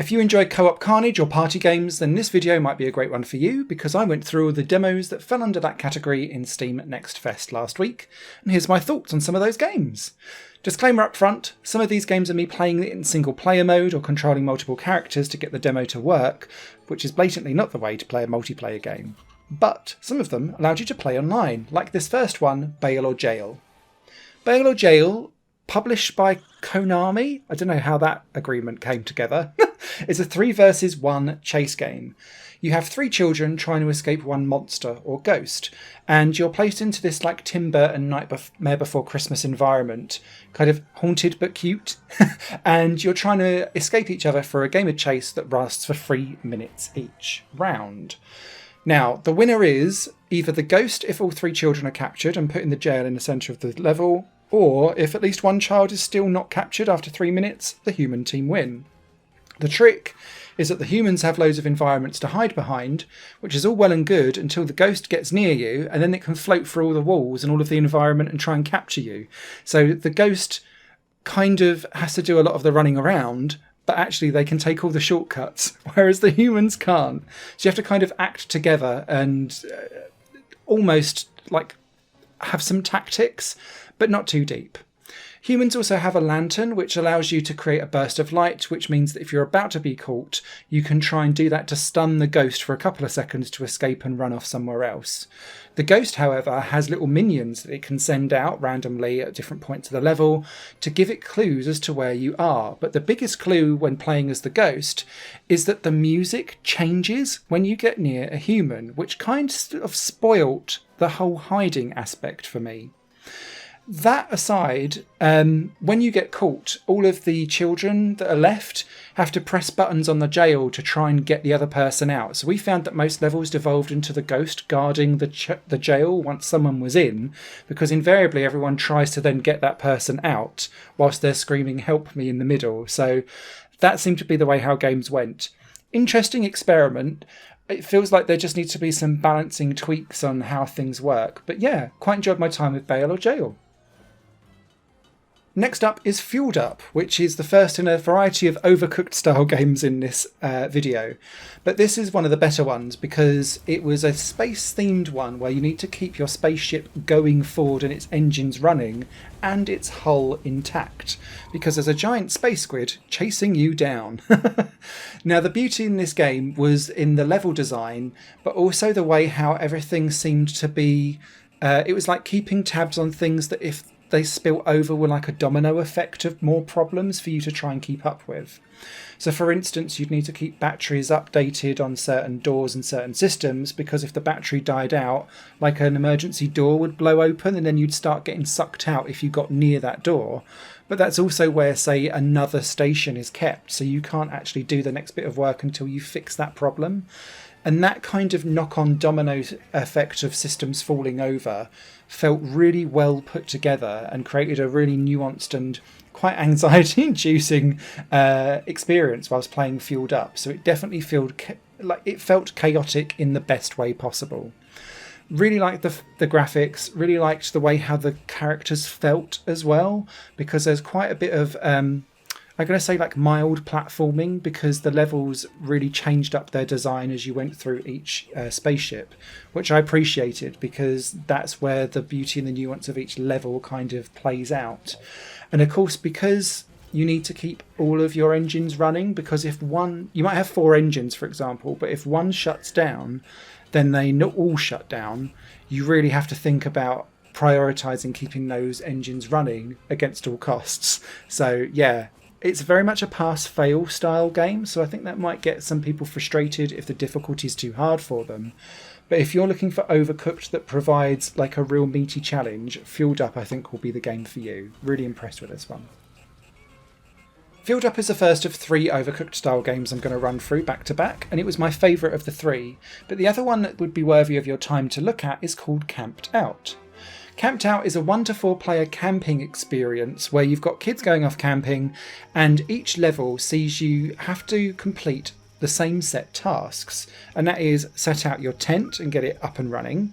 If you enjoy co-op carnage or party games, then this video might be a great one for you, because I went through all the demos that fell under that category in Steam Next Fest last week, and here's my thoughts on some of those games. Disclaimer up front, some of these games are me playing in single player mode or controlling multiple characters to get the demo to work, which is blatantly not the way to play a multiplayer game. But some of them allowed you to play online, like this first one, Bail or Jail. Bail or Jail, published by Konami, I don't know how that agreement came together, it's a 3 versus 1 chase game. You have 3 children trying to escape one monster or ghost, and you're placed into this like Tim Burton Nightmare Before Christmas environment, kind of haunted but cute, and you're trying to escape each other for a game of chase that lasts for 3 minutes each round. Now, the winner is either the ghost if all 3 children are captured and put in the jail in the centre of the level, or if at least one child is still not captured after 3 minutes, the human team win. The trick is that the humans have loads of environments to hide behind, which is all well and good until the ghost gets near you, and then it can float through all the walls and all of the environment and try and capture you. So the ghost kind of has to do a lot of the running around, but actually they can take all the shortcuts, whereas the humans can't. So you have to kind of act together and almost like have some tactics, but not too deep. Humans also have a lantern, which allows you to create a burst of light, which means that if you're about to be caught, you can try and do that to stun the ghost for a couple of seconds to escape and run off somewhere else. The ghost, however, has little minions that it can send out randomly at different points of the level to give it clues as to where you are. But the biggest clue when playing as the ghost is that the music changes when you get near a human, which kind of spoilt the whole hiding aspect for me. That aside, when you get caught, all of the children that are left have to press buttons on the jail to try and get the other person out. So we found that most levels devolved into the ghost guarding the jail once someone was in, because invariably everyone tries to then get that person out whilst they're screaming, "Help me," in the middle. So that seemed to be the way how games went. Interesting experiment. It feels like there just needs to be some balancing tweaks on how things work. But yeah, quite enjoyed my time with Bail or Jail. Next up is Fueled Up, which is the first in a variety of Overcooked style games in this video. But this is one of the better ones because it was a space themed one where you need to keep your spaceship going forward and its engines running and its hull intact, because there's a giant space squid chasing you down. Now, the beauty in this game was in the level design, but also the way how everything seemed to be, it was like keeping tabs on things that if they spill over were like a domino effect of more problems for you to try and keep up with. So for instance, you'd need to keep batteries updated on certain doors and certain systems, because if the battery died out, like an emergency door would blow open and then you'd start getting sucked out if you got near that door. But that's also where, say, another station is kept, so you can't actually do the next bit of work until you fix that problem. And that kind of knock-on domino effect of systems falling over felt really well put together and created a really nuanced and quite anxiety-inducing experience whilst playing Fueled Up. So it definitely felt chaotic in the best way possible. Really liked the graphics, really liked the way how the characters felt as well, because there's quite a bit of I'm going to say like mild platforming, because the levels really changed up their design as you went through each spaceship, which I appreciated, because that's where the beauty and the nuance of each level kind of plays out. And of course, because you need to keep all of your engines running, because if one, you might have 4 engines, for example, but if one shuts down, then they not all shut down. You really have to think about prioritizing keeping those engines running against all costs. So yeah, it's very much a pass-fail style game, so I think that might get some people frustrated if the difficulty is too hard for them. But if you're looking for Overcooked that provides like a real meaty challenge, Fueled Up I think will be the game for you. Really impressed with this one. Fueled Up is the first of 3 Overcooked style games I'm going to run through back to back, and it was my favourite of the 3. But the other one that would be worthy of your time to look at is called Camped Out. Camped Out is a 1 to 4 player camping experience where you've got kids going off camping, and each level sees you have to complete the same set tasks, and that is set out your tent and get it up and running.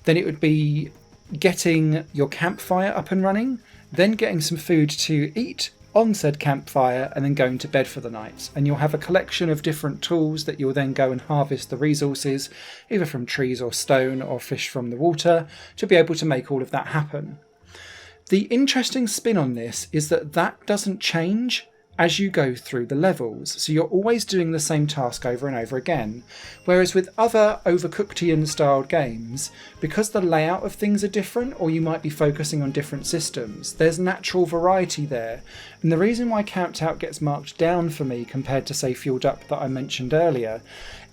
Then it would be getting your campfire up and running, then getting some food to eat, on said campfire and then going to bed for the night. And you'll have a collection of different tools that you'll then go and harvest the resources, either from trees or stone or fish from the water, to be able to make all of that happen. The interesting spin on this is that that doesn't change as you go through the levels, so you're always doing the same task over and over again. Whereas with other Overcookedian styled games, because the layout of things are different, or you might be focusing on different systems, there's natural variety there. And the reason why Camped Out gets marked down for me compared to, say, Fueled Up that I mentioned earlier,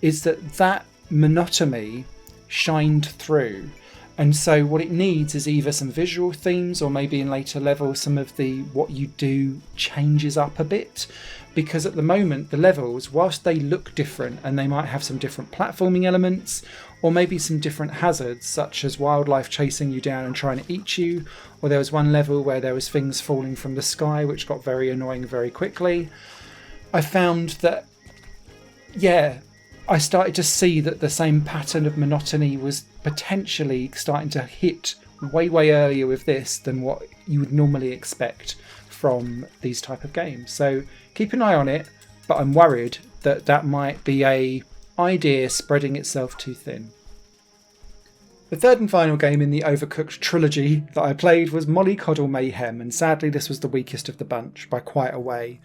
is that monotony shined through. And so what it needs is either some visual themes, or maybe in later levels some of the what you do changes up a bit. Because at the moment the levels, whilst they look different and they might have some different platforming elements, or maybe some different hazards such as wildlife chasing you down and trying to eat you, or there was one level where there was things falling from the sky which got very annoying very quickly, I found that, I started to see that the same pattern of monotony was potentially starting to hit way earlier with this than what you would normally expect from these type of games. So keep an eye on it, but I'm worried that that might be a idea spreading itself too thin. The third and final game in the Overcooked trilogy that I played was Mollycoddle Mayhem, and sadly this was the weakest of the bunch by quite a way.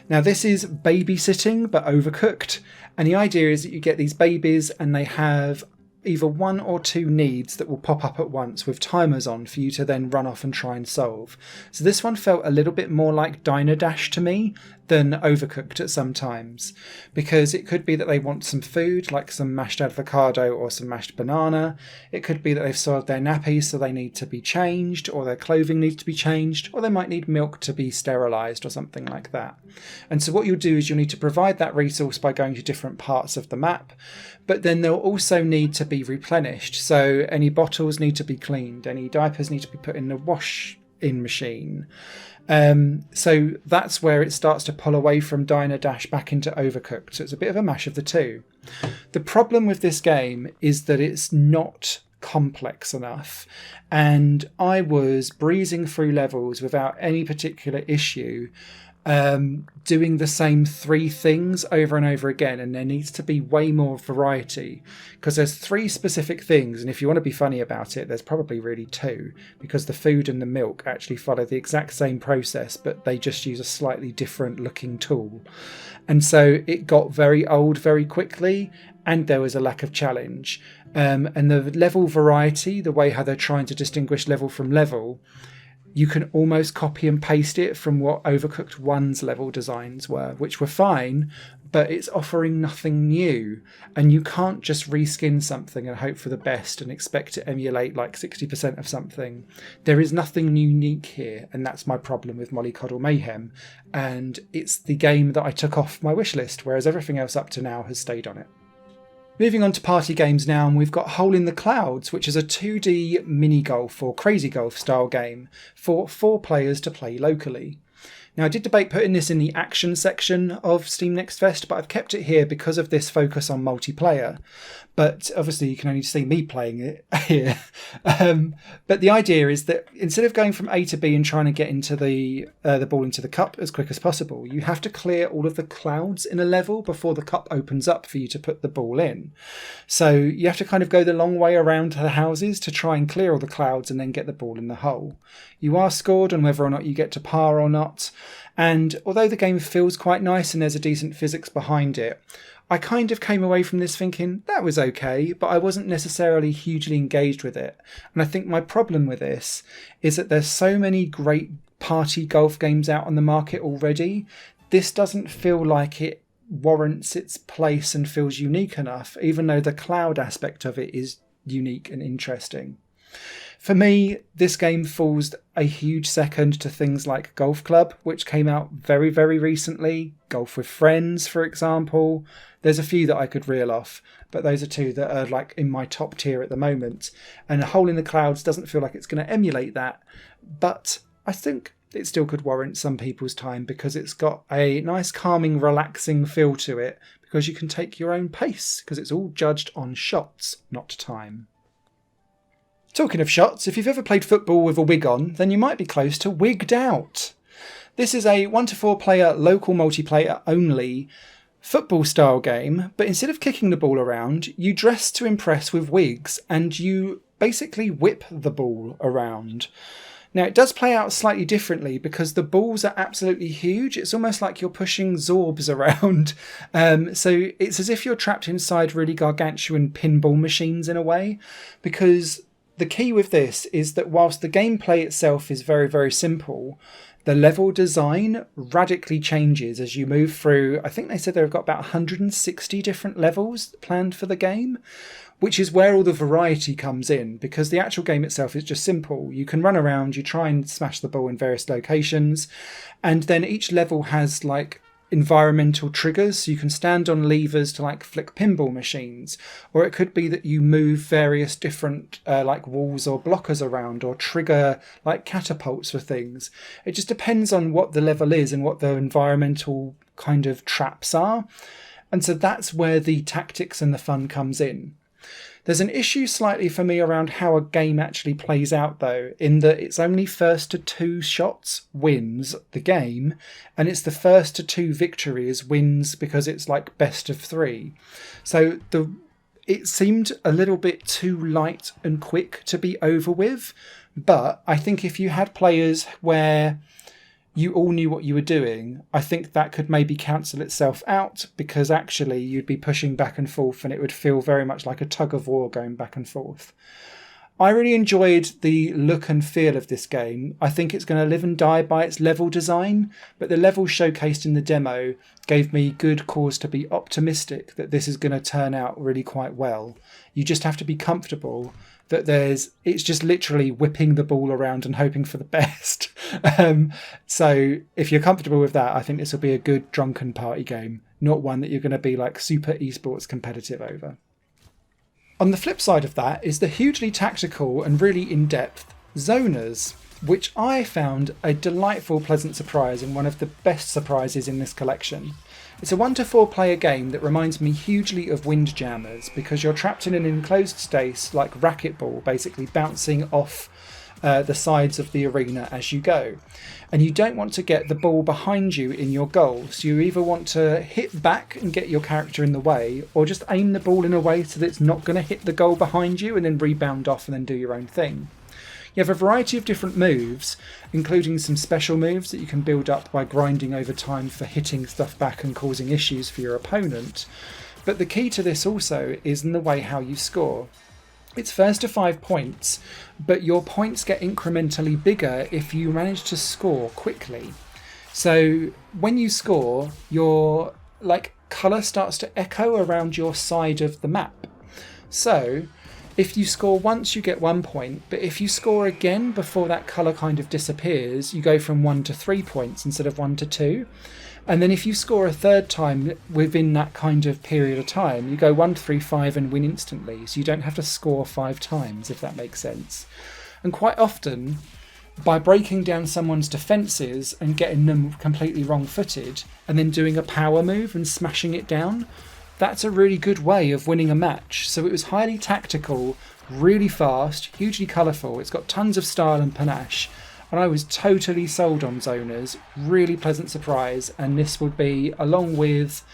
Now this is babysitting but overcooked, and the idea is that you get these babies and they have either one or two needs that will pop up at once with timers on for you to then run off and try and solve. So this one felt a little bit more like Diner Dash to me than Overcooked at some times, because it could be that they want some food like some mashed avocado or some mashed banana. It could be that they've soiled their nappies so they need to be changed, or their clothing needs to be changed, or they might need milk to be sterilised or something like that. And so what you'll do is you'll need to provide that resource by going to different parts of the map, but then they'll also need to be replenished. So any bottles need to be cleaned, any diapers need to be put in the wash-in machine. So that's where it starts to pull away from Diner Dash back into Overcooked. So it's a bit of a mash of the two. The problem with this game is that it's not complex enough, and I was breezing through levels without any particular issue, doing the same three things over and over again, and there needs to be way more variety, because there's three specific things, and if you want to be funny about it, there's probably really two, because the food and the milk actually follow the exact same process, but they just use a slightly different looking tool. And so it got very old very quickly, and there was a lack of challenge. And the level variety, the way how they're trying to distinguish level from level, you can almost copy and paste it from what Overcooked 1's level designs were, which were fine, but it's offering nothing new. And you can't just reskin something and hope for the best and expect to emulate like 60% of something. There is nothing unique here, and that's my problem with Mollycoddle Mayhem. And it's the game that I took off my wish list, whereas everything else up to now has stayed on it. Moving on to party games now, and we've got Hole in the Clouds, which is a 2D mini golf or crazy golf style game for 4 players to play locally. Now I did debate putting this in the action section of Steam Next Fest, but I've kept it here because of this focus on multiplayer. But obviously you can only see me playing it here. But the idea is that instead of going from A to B and trying to get into the ball into the cup as quick as possible, you have to clear all of the clouds in a level before the cup opens up for you to put the ball in. So you have to kind of go the long way around the houses to try and clear all the clouds and then get the ball in the hole. You are scored on whether or not you get to par or not. And although the game feels quite nice and there's a decent physics behind it, I kind of came away from this thinking that was okay, but I wasn't necessarily hugely engaged with it. And I think my problem with this is that there's so many great party golf games out on the market already. This doesn't feel like it warrants its place and feels unique enough, even though the cloud aspect of it is unique and interesting. For me, this game falls a huge second to things like Golf Club, which came out very, very recently. Golf with Friends, for example. There's a few that I could reel off, but those are two that are like in my top tier at the moment. And A Hole in the Clouds doesn't feel like it's going to emulate that, but I think it still could warrant some people's time because it's got a nice, calming, relaxing feel to it, because you can take your own pace, because it's all judged on shots, not time. Talking of shots, if you've ever played football with a wig on, then you might be close to Wigged Out. This is a 1 to 4 player local multiplayer only football style game, but instead of kicking the ball around, you dress to impress with wigs and you basically whip the ball around. Now, it does play out slightly differently because the balls are absolutely huge. It's almost like you're pushing Zorbs around. So it's as if you're trapped inside really gargantuan pinball machines in a way, because the key with this is that whilst the gameplay itself is very, very simple, the level design radically changes as you move through. I think they said they've got about 160 different levels planned for the game, which is where all the variety comes in, because the actual game itself is just simple. You can run around, you try and smash the ball in various locations, and then each level has like environmental triggers, so you can stand on levers to like flick pinball machines, or it could be that you move various different like walls or blockers around, or trigger like catapults for things. It just depends on what the level is and what the environmental kind of traps are, and so that's where the tactics and the fun comes in. There's an issue slightly for me around how a game actually plays out, though, in that it's only first to 2 shots wins the game, and it's the first to 2 victories wins because it's like best of 3. So it seemed a little bit too light and quick to be over with, but I think if you had players where you all knew what you were doing, I think that could maybe cancel itself out, because actually you'd be pushing back and forth and it would feel very much like a tug of war going back and forth. I really enjoyed the look and feel of this game. I think it's going to live and die by its level design, but the levels showcased in the demo gave me good cause to be optimistic that this is going to turn out really quite well. You just have to be comfortable that it's just literally whipping the ball around and hoping for the best. So if you're comfortable with that, I think this will be a good drunken party game, not one that you're going to be like super esports competitive over. On the flip side of that is the hugely tactical and really in-depth Zoners, which I found a delightful, pleasant surprise and one of the best surprises in this collection. It's a 1 to 4 player game that reminds me hugely of Windjammers, because you're trapped in an enclosed space like racquetball, basically bouncing off the sides of the arena as you go. And you don't want to get the ball behind you in your goal, so you either want to hit back and get your character in the way, or just aim the ball in a way so that it's not going to hit the goal behind you and then rebound off and then do your own thing. You have a variety of different moves, including some special moves that you can build up by grinding over time for hitting stuff back and causing issues for your opponent. But the key to this also is in the way how you score. It's first to 5 points, but your points get incrementally bigger if you manage to score quickly. So when you score, your colour starts to echo around your side of the map. So if you score once, you get 1 point, but if you score again before that colour kind of disappears, you go from 1 to 3 points instead of 1 to 2. And then if you score a third time within that kind of period of time, you go 1, 3, 5 and win instantly. So you don't have to score 5 times, if that makes sense. And quite often, by breaking down someone's defences and getting them completely wrong-footed, and then doing a power move and smashing it down, that's a really good way of winning a match. So it was highly tactical, really fast, hugely colourful. It's got tons of style and panache. And I was totally sold on Zoners. Really pleasant surprise. And this would be, along with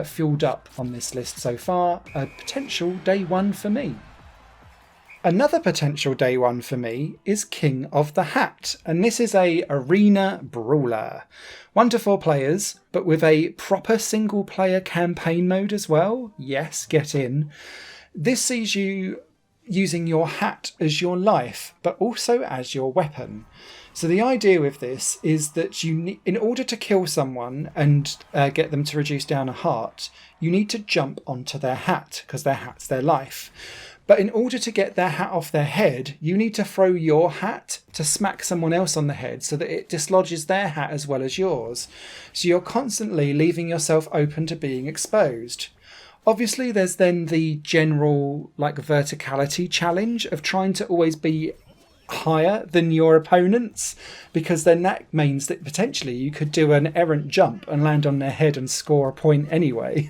Fueled Up on this list so far, a potential day one for me. Another potential day one for me is King of the Hat, and this is a arena brawler. 1 to 4 players, but with a proper single player campaign mode as well. Yes, get in. This sees you using your hat as your life, but also as your weapon. So the idea with this is that in order to kill someone and get them to reduce down a heart, you need to jump onto their hat, because their hat's their life. But in order to get their hat off their head, you need to throw your hat to smack someone else on the head so that it dislodges their hat as well as yours. So you're constantly leaving yourself open to being exposed. Obviously, there's then the general verticality challenge of trying to always be higher than your opponents, because then that means that potentially you could do an errant jump and land on their head and score a point anyway.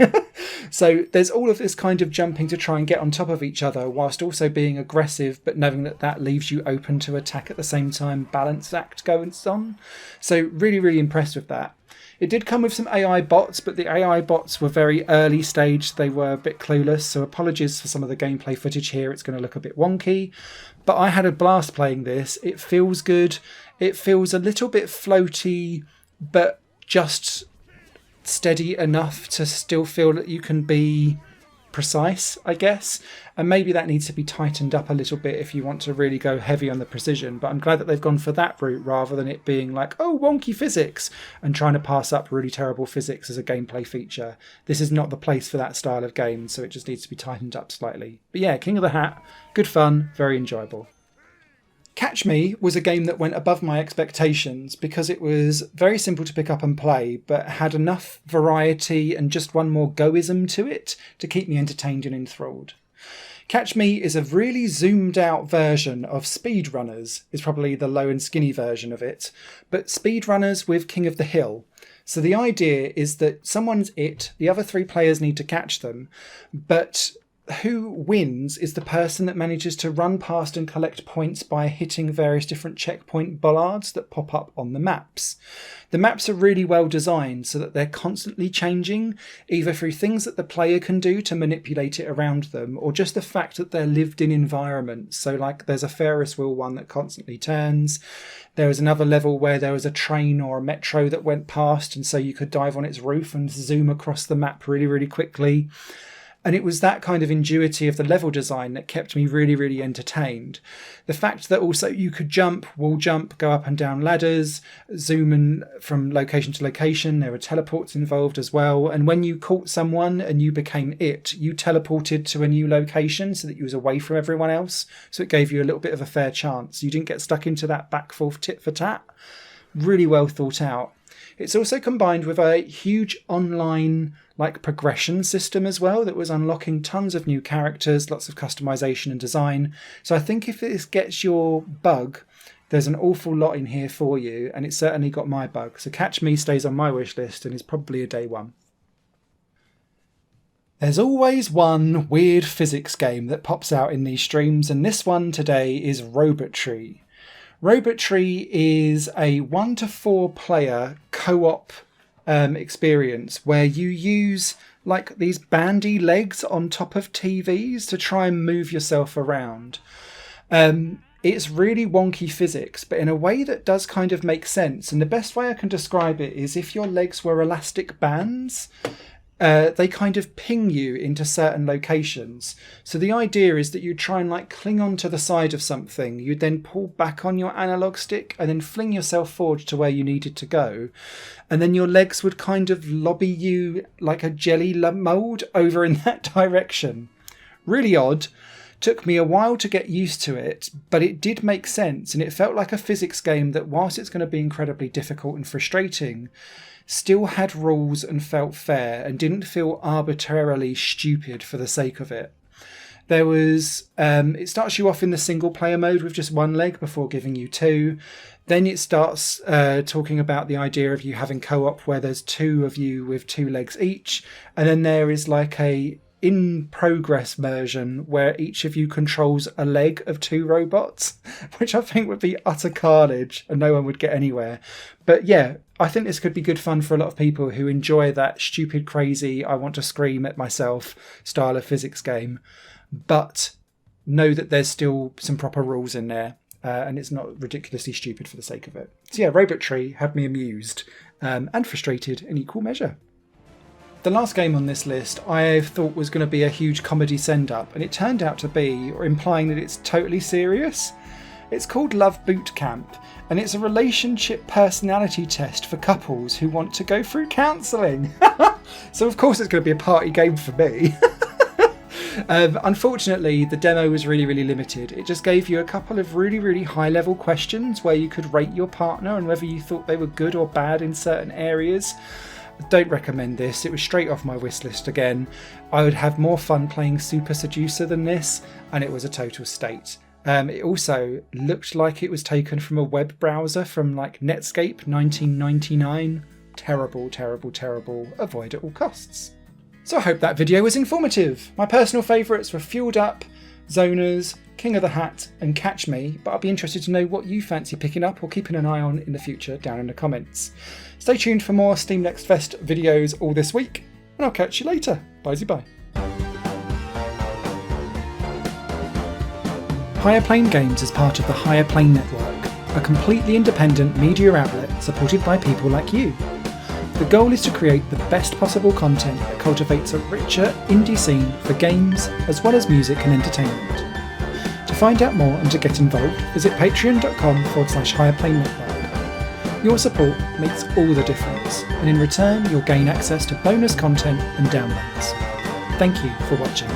So there's all of this kind of jumping to try and get on top of each other whilst also being aggressive, but knowing that that leaves you open to attack at the same time, balance act going on. So really, really impressed with that. It did come with some AI bots, but the AI bots were very early stage. They were a bit clueless, so apologies for some of the gameplay footage here. It's going to look a bit wonky, but I had a blast playing this. It feels good. It feels a little bit floaty, but just steady enough to still feel that you can be precise, I guess. And maybe that needs to be tightened up a little bit if you want to really go heavy on the precision. But I'm glad that they've gone for that route rather than it being like, oh, wonky physics, and trying to pass up really terrible physics as a gameplay feature. This is not the place for that style of game, so it just needs to be tightened up slightly. But yeah, King of the Hat, good fun, very enjoyable. Catch Me was a game that went above my expectations because it was very simple to pick up and play, but had enough variety and just one more goism to it to keep me entertained and enthralled. Catch Me is a really zoomed out version of Speedrunners, is probably the low and skinny version of it, but Speedrunners with King of the Hill. So the idea is that someone's it, the other three players need to catch them, but who wins is the person that manages to run past and collect points by hitting various different checkpoint bollards that pop up on the maps. The maps are really well designed so that they're constantly changing, either through things that the player can do to manipulate it around them, or just the fact that they're lived in environments. So like there's a Ferris wheel one that constantly turns. There was another level where there was a train or a metro that went past, and so you could dive on its roof and zoom across the map really, really quickly. And it was that kind of ingenuity of the level design that kept me really, really entertained. The fact that also you could jump, wall jump, go up and down ladders, zoom in from location to location. There were teleports involved as well. And when you caught someone and you became it, you teleported to a new location so that you was away from everyone else. So it gave you a little bit of a fair chance. You didn't get stuck into that back forth tit for tat. Really well thought out. It's also combined with a huge online progression system as well that was unlocking tons of new characters, lots of customization and design. So I think if this gets your bug, there's an awful lot in here for you, and it certainly got my bug. So Catch Me stays on my wish list and is probably a day one. There's always one weird physics game that pops out in these streams, and this one today is Robotry. Robotry is a 1 to 4 player co-op experience where you use these bandy legs on top of TVs to try and move yourself around. It's really wonky physics, but in a way that does kind of make sense. And the best way I can describe it is if your legs were elastic bands, they kind of ping you into certain locations. So the idea is that you try and cling onto the side of something. You'd then pull back on your analog stick and then fling yourself forward to where you needed to go. And then your legs would kind of lobby you like a jelly mold over in that direction. Really odd. Took me a while to get used to it, but it did make sense. And it felt like a physics game that, whilst it's going to be incredibly difficult and frustrating, still had rules and felt fair and didn't feel arbitrarily stupid for the sake of it. There was, it starts you off in the single player mode with just one leg before giving you two. Then it starts talking about the idea of you having co-op where there's two of you with 2 legs each. And then there is a in progress version where each of you controls a leg of 2 robots, which I think would be utter carnage and no one would get anywhere. But yeah, I think this could be good fun for a lot of people who enjoy that stupid, crazy, I want to scream at myself style of physics game, but know that there's still some proper rules in there, and it's not ridiculously stupid for the sake of it. So yeah, Robotry had me amused and frustrated in equal measure. The last game on this list I thought was going to be a huge comedy send-up, and it turned out to be, implying that it's totally serious. It's called Love Boot Camp, and it's a relationship personality test for couples who want to go through counselling. So of course it's going to be a party game for me. Unfortunately, the demo was really, really limited. It just gave you a couple of really, really high-level questions where you could rate your partner and whether you thought they were good or bad in certain areas. Don't recommend this. It was straight off my wish list again. I would have more fun playing Super Seducer than this, and it was a total state. It also looked like it was taken from a web browser from Netscape 1999. Terrible, terrible, terrible. Avoid at all costs. So I hope that video was informative. My personal favourites were Fueled Up, Zoners, King of the Hat and Catch Me, but I'll be interested to know what you fancy picking up or keeping an eye on in the future down in the comments. Stay tuned for more Steam Next Fest videos all this week, and I'll catch you later. Bye-bye. Higher Plane Games is part of the Higher Plane Network, a completely independent media outlet supported by people like you. The goal is to create the best possible content that cultivates a richer indie scene for games as well as music and entertainment. To find out more and to get involved, visit patreon.com/higherplane network. Your support makes all the difference, and in return you'll gain access to bonus content and downloads. Thank you for watching.